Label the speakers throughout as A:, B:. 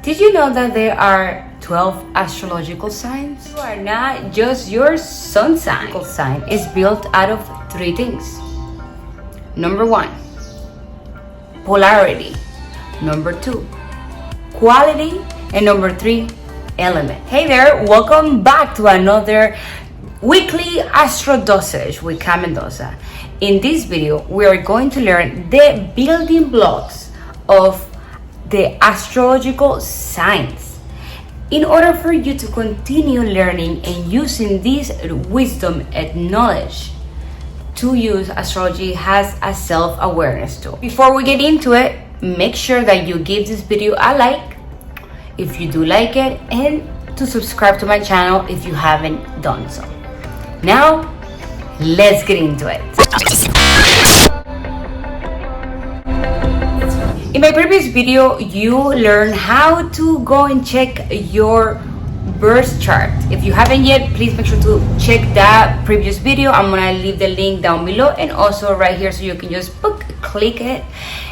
A: Did you know that there are 12 astrological signs? You are not just your sun sign. Astrological sign is built out of 3 things. Number 1, polarity. Number 2, quality. And number 3, element. Hey there, welcome back to another weekly Astro dosage with 𝙻𝙸𝙽𝙺 Mendoza. In this video, we are going to learn the building blocks of the astrological signs. In order for you to continue learning and using this wisdom and knowledge to use astrology as a self-awareness tool. Before we get into it, make sure that you give this video a like if you do like it, and to subscribe to my channel if you haven't done so. Now, let's get into it. In my previous video, you learned how to go and check your birth chart. If you haven't yet, please make sure to check that previous video. I'm gonna leave the link down below and also right here, so you can just click it.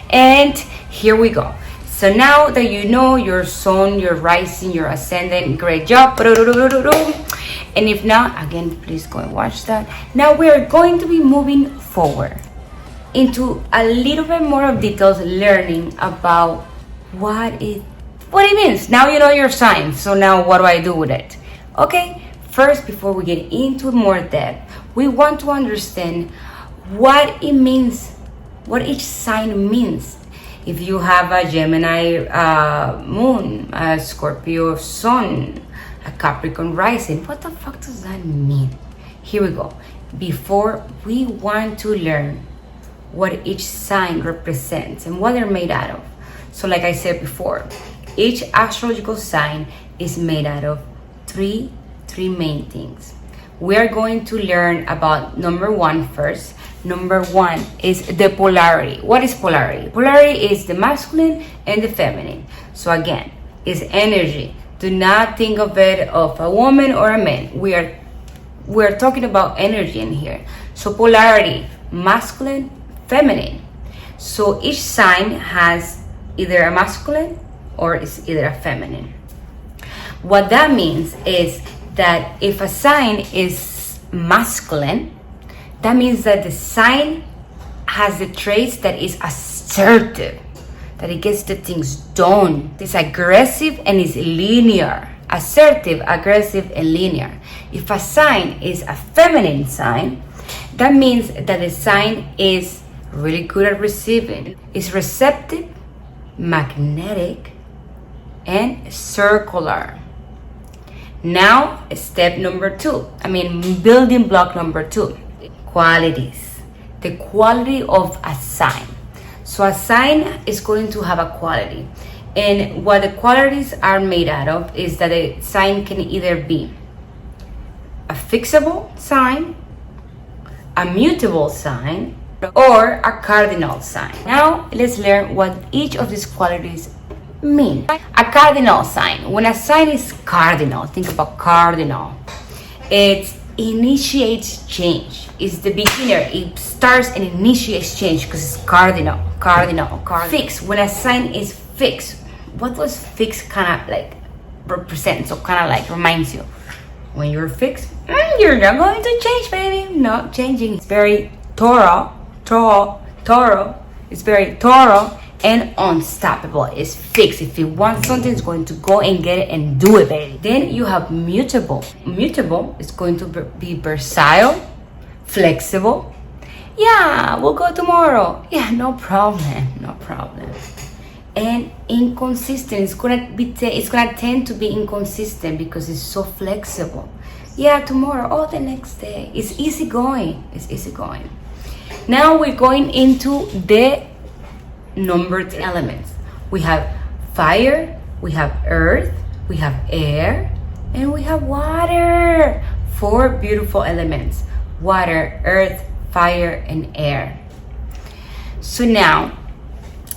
A: And here we go. So now that you know your sun, your rising, your ascendant, great job. And if not, again, please go and watch that. Now we are going to be moving forward into a little bit more of details, learning about what it means. Now you know your sign, so now what do I do with it? Okay, first, before we get into more depth, we want to understand what it means, what each sign means. If you have a Gemini moon, a Scorpio sun, a Capricorn rising, what the fuck does that mean? Here we go. Before, we want to learn what each sign represents and what they're made out of. So like I said before, each astrological sign is made out of three main things. We are going to learn about number 1 first. Number 1 is the polarity. What is polarity? Polarity is the masculine and the feminine. So again, it's energy. Do not think of it of a woman or a man. We're talking about energy in here. So polarity, masculine, feminine. So each sign has either a masculine or is either a feminine. What that means is that if a sign is masculine, that means that the sign has the traits that is assertive, that it gets the things done. It's aggressive and it's linear. Assertive, aggressive, and linear. If a sign is a feminine sign, that means that the sign is really good at receiving. It's receptive, magnetic, and circular. Now, step number 2. Building block number 2. Qualities. The quality of a sign. So a sign is going to have a quality. And what the qualities are made out of is that a sign can either be a fixable sign, a mutable sign, or a cardinal sign. Now let's learn what each of these qualities mean. A cardinal sign. When a sign is cardinal, think about cardinal. It initiates change. It's the beginner. It starts and initiates change because it's cardinal. Fixed. When a sign is fixed, what does fixed kind of like represent? So kind of like reminds you, when you're fixed, you're not going to change, baby. Not changing. It's very Toro. It's very Toro and unstoppable. It's fixed. If you want something, it's going to go and get it and do it, baby. Then you have mutable. Mutable is going to be versatile, flexible. Yeah, we'll go tomorrow. Yeah, no problem. And inconsistent. It's gonna tend to be inconsistent because it's so flexible. Yeah, tomorrow. Oh, the next day. It's easygoing. Now we're going into the numbered elements. We have fire, we have earth, we have air, and we have water. 4 beautiful elements: water, earth, fire, and air. So now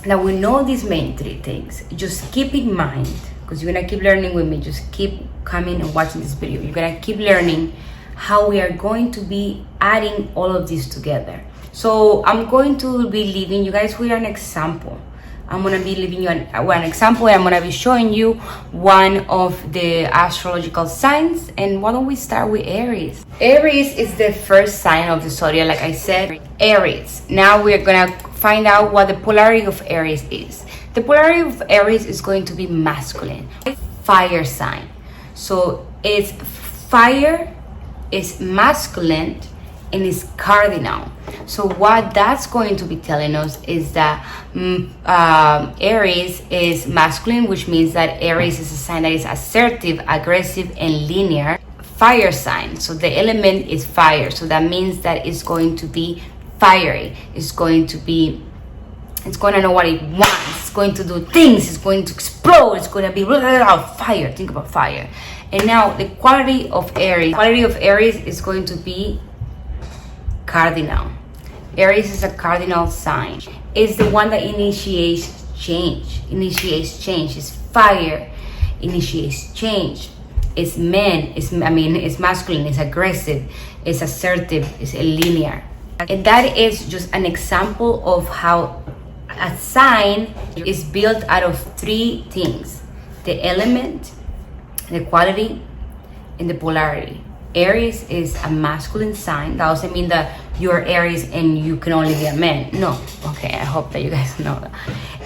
A: that we know these main 3 things, just keep in mind, because you're gonna keep learning with me. Just keep coming and watching this video. You're gonna keep learning how we are going to be adding all of this together. So I'm going to be leaving you guys with an example I'm gonna be leaving you one example, and I'm gonna be showing you one of the astrological signs. And why don't we start with Aries? Aries is the first sign of the zodiac, like I said. Aries. Now we're gonna find out what the polarity of Aries is. The polarity of Aries is going to be masculine, fire sign. So it's fire, is masculine, and is cardinal. So what that's going to be telling us is that Aries is masculine, which means that Aries is a sign that is assertive, aggressive, and linear. Fire sign, so the element is fire, so that means that it's going to be fiery. It's going to know what it wants. It's going to do things. It's going to explode. It's going to be fire. Think about fire. And now the quality of Aries is going to be cardinal. Aries is a cardinal sign. It's the one that initiates change. It's fire. Initiates change. It's it's masculine. It's aggressive. It's assertive. It's linear. And that is just an example of how a sign is built out of three things: the element, the quality, and the polarity. Aries is a masculine sign. That doesn't mean that you're Aries and you can only be a man. No. Okay, I hope that you guys know that.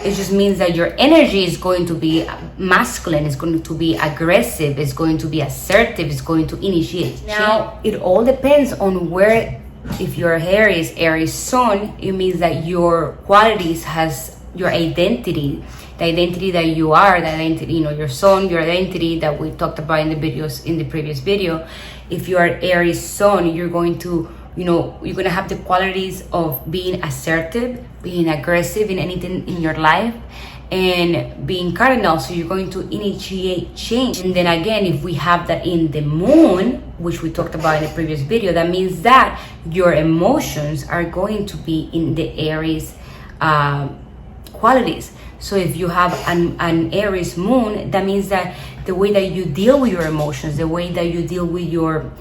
A: It just means that your energy is going to be masculine, it's going to be aggressive, it's going to be assertive, it's going to initiate. Now, it all depends on where. If you're Aries sun, it means that your qualities has your identity, the identity that you are, the identity, your sun, your identity that we talked about in the previous video. If you are Aries sun, you're going to, you're going to have the qualities of being assertive, being aggressive in anything in your life, and being cardinal, so you're going to initiate change. And then again, if we have that in the moon, which we talked about in the previous video, that means that your emotions are going to be in the Aries qualities. So if you have an Aries moon, that means that the way that you deal with your emotions, the way that you deal with your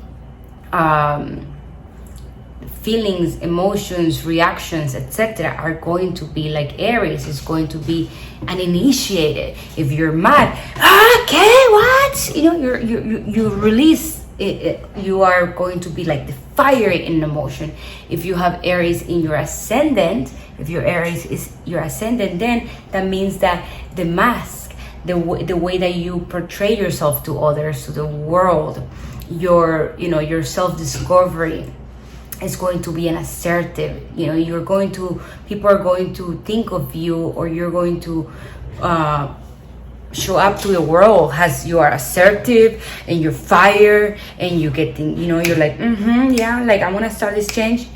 A: feelings, emotions, reactions, etc., are going to be like Aries. Is going to be an initiated. If you're mad, okay, what? You release it. You are going to be like the fiery in emotion. If you have Aries in your ascendant, if your Aries is your ascendant, then that means that the mask, the way that you portray yourself to others, to the world, your self-discovery, is going to be an assertive. People are going to think of you, or you're going to show up to the world as you are assertive and you're fire, and you get you're like, yeah, like I want to start this change.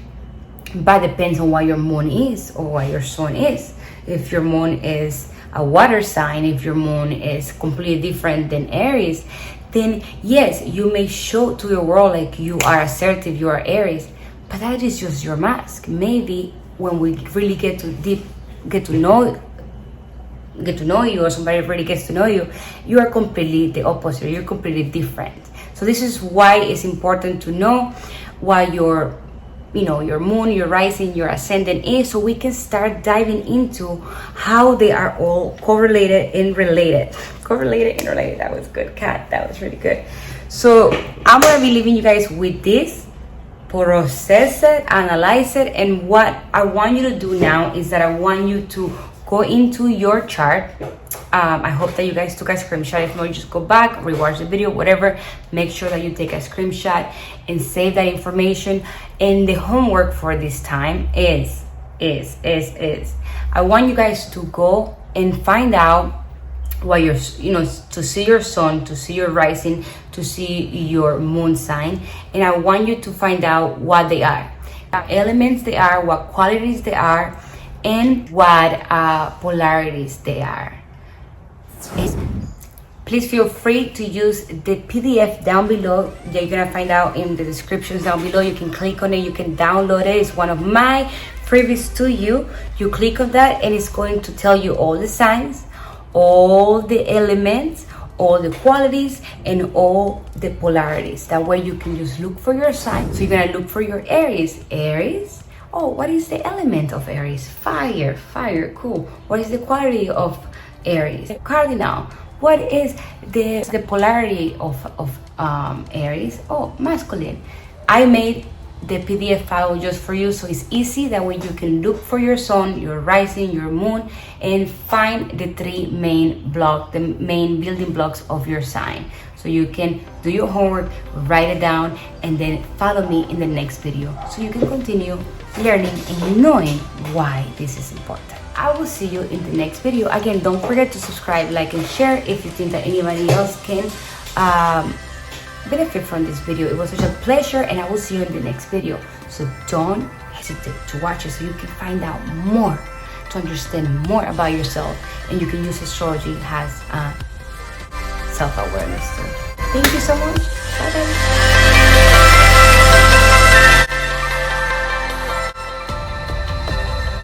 A: But depends on what your moon is or what your sun is. If your moon is a water sign, if your moon is completely different than Aries, then yes, you may show to the world like you are assertive, you are Aries. But that is just your mask. Maybe when we really get to know you, or somebody really gets to know you, you are completely the opposite. You're completely different. So this is why it's important to know what your moon, your rising, your ascendant is, so we can start diving into how they are all correlated and related. That was good, Kat. That was really good. So I'm gonna be leaving you guys with this. Process it, analyze it, and what I want you to do now is that I want you to go into your chart. I hope that you guys took a screenshot. If not, you just go back, rewatch the video, whatever. Make sure that you take a screenshot and save that information. And the homework for this time is I want you guys to go and find out what to see your sun, to see your rising, to see your moon sign, and I want you to find out what they are, what elements they are, what qualities they are, and what polarities they are. Please feel free to use the PDF down below that you're gonna find out in the descriptions down below. You can click on it, you can download it. It's one of my freebies to you. You click on that and it's going to tell you all the signs, all the elements, all the qualities, and all the polarities. That way you can just look for your sign. So you're gonna look for your Aries. Aries, Oh, what is the element of Aries? Fire. Fire, cool. What is the quality of Aries? Cardinal. What is the polarity of Aries? Oh, masculine. I made the PDF file just for you, so it's easy. That way you can look for your sun, your rising, your moon, and find the three main building blocks of your sign. So you can do your homework, write it down, and then follow me in the next video so you can continue learning and knowing why this is important. I will see you in the next video. Again, don't forget to subscribe, like, and share if you think that anybody else can benefit from this video. It was such a pleasure, and I will see you in the next video. So don't hesitate to watch it so you can find out more, to understand more about yourself, and you can use astrology as self-awareness too. Thank you so much. Bye bye.